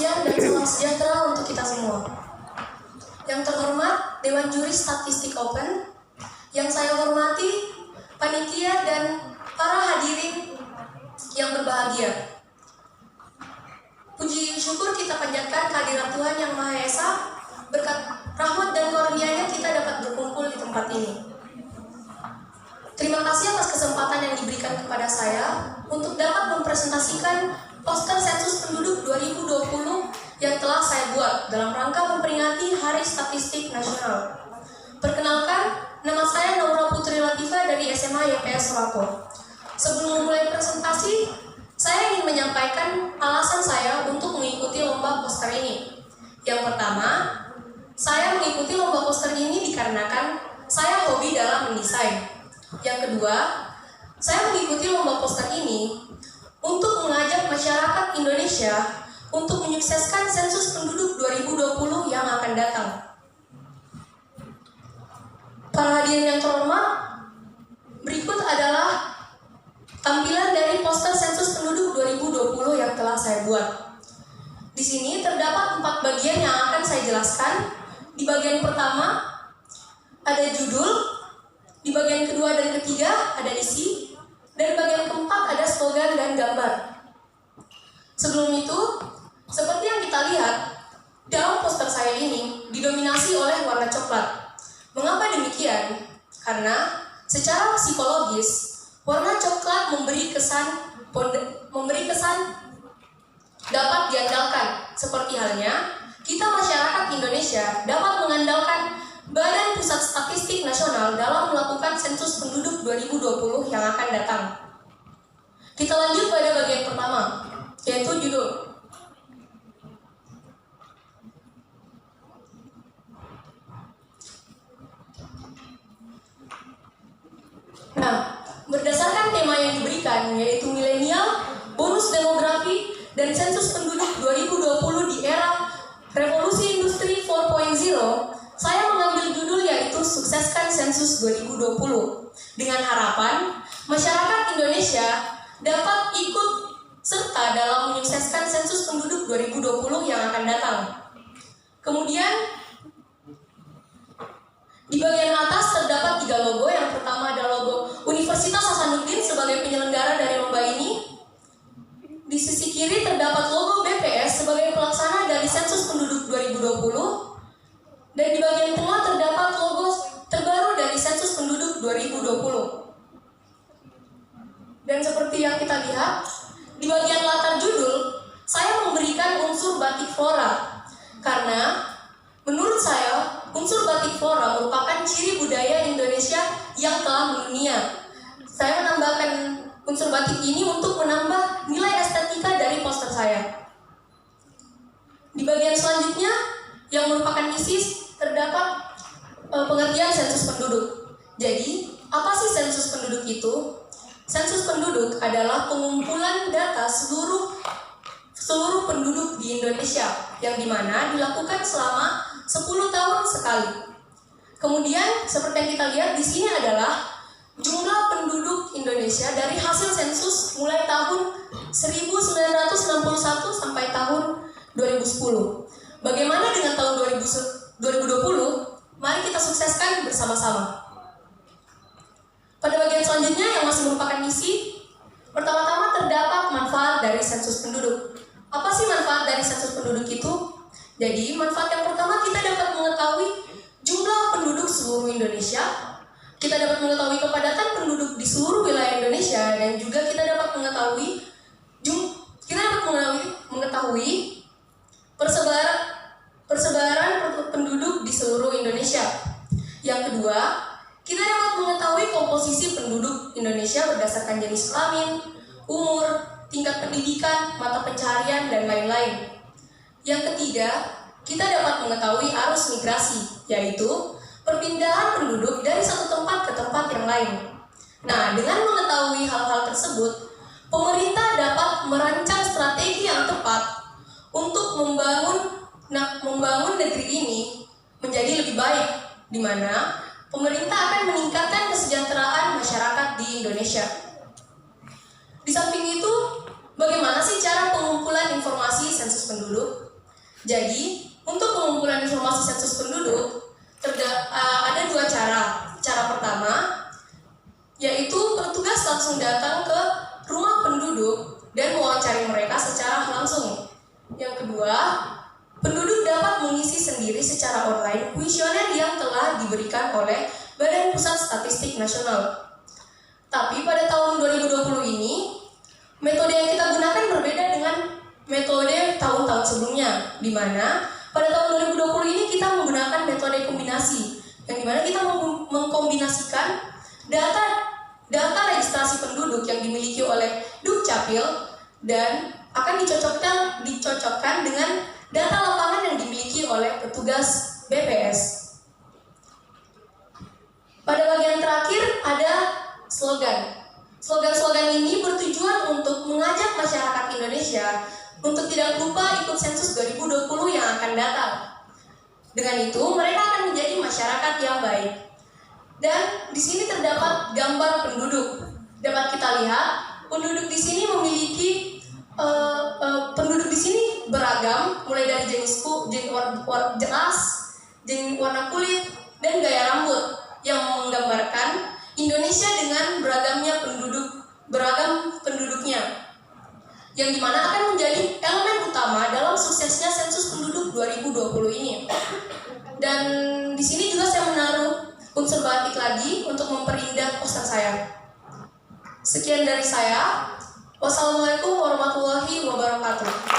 siang dan salam sejahtera untuk kita semua. Yang terhormat Dewan Juri Statistik Open, yang saya hormati panitia dan para hadirin yang berbahagia. Puji syukur kita panjatkan kehadirat Tuhan Yang Maha Esa, berkat rahmat dan karunia-Nya kita dapat berkumpul di tempat ini. Terima kasih atas kesempatan yang diberikan kepada saya untuk dapat mempresentasikan poster sensus penduduk 2020 yang telah saya buat dalam rangka memperingati Hari Statistik Nasional. Perkenalkan, nama saya Naura Putri Latifah dari SMA YPS Surako. Sebelum memulai presentasi, saya ingin menyampaikan alasan saya untuk mengikuti lomba poster ini. Yang pertama, saya mengikuti lomba poster ini dikarenakan saya hobi dalam mendesain. Yang kedua, saya mengikuti lomba poster ini untuk mengajak masyarakat Indonesia untuk menyukseskan sensus penduduk 2020 yang akan datang. Para hadirin yang terhormat, berikut adalah tampilan dari poster sensus penduduk 2020 yang telah saya buat. Di sini terdapat 4 bagian yang akan saya jelaskan. Di bagian pertama ada judul, di bagian kedua dan ketiga ada isi, dan bagian keempat ada slogan dan gambar. Sebelum itu, seperti yang kita lihat, dalam poster saya ini didominasi oleh warna coklat. Mengapa demikian? Karena secara psikologis, warna coklat memberi kesan dapat diandalkan. Seperti halnya, kita masyarakat Indonesia dapat mengandalkan Badan Pusat Statistik Nasional dalam melakukan sensus penduduk 2020 yang akan datang. Kita lanjut pada bagian pertama, yaitu judul. Nah, berdasarkan tema yang diberikan, yaitu milenial, bonus demografi, dan sensus penduduk 2020 di era revolusi industri 4.0, saya mengambil judul yaitu Sukseskan Sensus 2020 dengan harapan masyarakat Indonesia dapat ikut serta dalam menyukseskan sensus penduduk 2020 yang akan datang. Kemudian di bagian atas terdapat 3 logo. Yang pertama adalah logo Universitas Hasanuddin sebagai penyelenggara dari lomba ini. Di sisi kiri terdapat logo BPS sebagai pelaksana dari sensus penduduk 2020. Dan di bagian tengah terdapat logo terbaru dari sensus penduduk 2020. Dan seperti yang kita lihat, di bagian latar judul, saya memberikan unsur batik flora. Karena menurut saya, unsur batik flora merupakan ciri budaya Indonesia yang telah mendunia. Saya menambahkan unsur batik ini untuk menambah nilai estetika dari poster saya. Di bagian selanjutnya, yang merupakan isi, terdapat pengertian sensus penduduk. Jadi, apa sih sensus penduduk itu? Sensus penduduk adalah pengumpulan data seluruh penduduk di Indonesia yang dimana dilakukan selama 10 tahun sekali. Kemudian, seperti yang kita lihat di sini adalah jumlah penduduk Indonesia dari hasil sensus mulai tahun 1961 sampai tahun 2010. Bagaimana dengan tahun 2020? Mari kita sukseskan bersama-sama. Pada bagian selanjutnya yang masih merupakan misi, pertama-tama terdapat manfaat dari sensus penduduk. Apa sih manfaat dari sensus penduduk itu? Jadi, manfaat yang pertama, kita dapat mengetahui jumlah penduduk seluruh Indonesia, kita dapat mengetahui kepadatan penduduk di seluruh wilayah Indonesia, dan juga kita dapat mengetahui persebaran penduduk di seluruh Indonesia. Yang kedua, kita dapat mengetahui komposisi penduduk Indonesia berdasarkan jenis kelamin, umur, tingkat pendidikan, mata pencaharian, dan lain-lain. Yang ketiga, kita dapat mengetahui arus migrasi, yaitu perpindahan penduduk dari satu tempat ke tempat yang lain. Nah, dengan mengetahui hal-hal tersebut, pemerintah dapat merancang strategi yang tepat untuk membangun negeri ini menjadi lebih baik, di mana pemerintah akan meningkatkan kesejahteraan masyarakat di Indonesia. Di samping itu, bagaimana sih cara pengumpulan informasi sensus penduduk? Jadi, untuk pengumpulan informasi sensus penduduk, ada dua cara. Cara pertama, yaitu petugas langsung datang ke rumah penduduk dan mewawancari mereka secara langsung. Yang kedua, penduduk dapat mengisi sendiri secara online kuesioner yang telah diberikan oleh Badan Pusat Statistik Nasional. Tapi pada tahun 2020 ini, metode yang kita gunakan berbeda dengan metode tahun-tahun sebelumnya, di mana pada tahun 2020 ini kita menggunakan metode kombinasi, yang dimana kita mengkombinasikan data registrasi penduduk yang dimiliki oleh Dukcapil dan akan dicocokkan dengan data lapangan yang dimiliki oleh petugas BPS. Pada bagian terakhir ada slogan. Slogan-slogan ini bertujuan untuk mengajak masyarakat Indonesia untuk tidak lupa ikut sensus 2020 yang akan datang. Dengan itu, mereka akan menjadi masyarakat yang baik. Dan di sini terdapat gambar penduduk. Dapat kita lihat, penduduk di sini memiliki penduduk di sini beragam, mulai dari jenis warna kulit, dan gaya rambut yang menggambarkan Indonesia dengan beragam penduduknya, yang dimana akan menjadi elemen utama dalam suksesnya sensus penduduk 2020 ini. Dan di sini juga saya menaruh unsur batik lagi untuk memperindah poster saya. Sekian dari saya. Wassalamualaikum warahmatullahi wabarakatuh.